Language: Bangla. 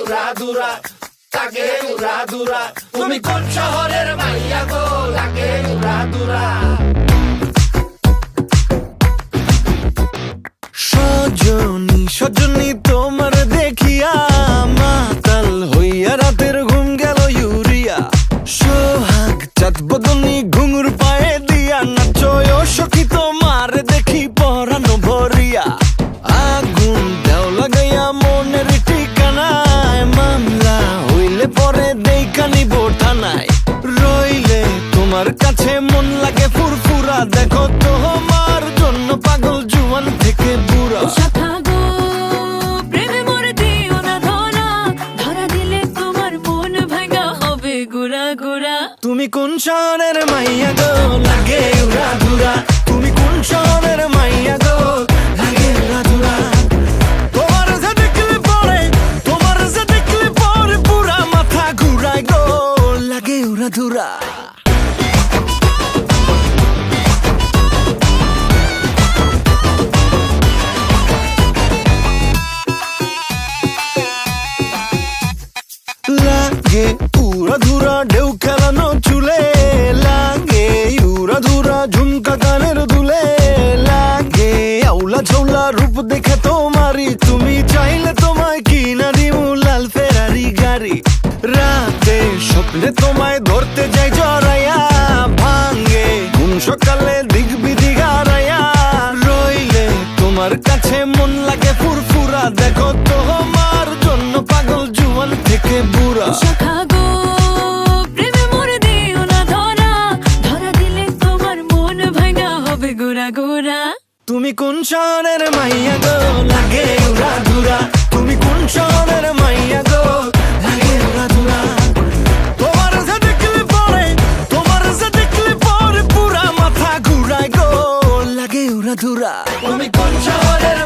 উড়াদুরা লাগে উড়াদুরা তুমি কোন শহরের মাইয়া গো লাগে উড়াদুরা সজনী সজনী তোমার দেখিয়া মাতাল হইয়া রাতের ঘুম গেল ইউরিয়া সোহাগ চাঁদ বদনী ঘুঙুর পায়ে দিয়া নাচয় সখী তোমার দেখি পরানো ভরিয়া আগুন দেও লাগাইয়া মনের ঠিকানায় মামলা হইলে পরে দেখা নিব থানায় রইলে তোমার কাছে মন লাগে ফুরফুরা দেখো তোমার জন্য পাগল জুয়ান থেকে বুড়া তুমি কোন শহরের মাইয়া গো লাগে উড়াদুরা তুমি কোন শহরের মাইয়া গো লাগে উড়াদুরা তোমার যে দেখলে পরে পুরা মাথা ঘুরায় গো লাগে উড়াদুরা লাগে উড়াধুরা ঢেউ খেলানো চুলে লাগে উড়াধুরা ঝুমকা কানের দুলে লাগে আউলা ঝৌলা রূপ দেখে তোমারি তুমি চাইলে তোমায় কিনা দিমু লাল ফেরারি গাড়ি রাতে স্বপ্নে তোমায় ধরতে যাই জড়াইয়া ভাঙ্গে ঘুম সকালে দিক বিধি গারাইয়া রইলে তোমার কাছে মন লাগে ফুরফুরা দেখো তোমার জন্য পাগল জুয়ান থেকে বুড়া তুমি কোন শহরের মাইয়া গো লাগে উড়াদুরা তুমি কোন শহরের মাইয়া গো লাগে উড়াদুরা তোমার যে দেখলে পরে পুরা মাথা ঘুরায় গো লাগে উড়াদুরা তুমি কোন শহরের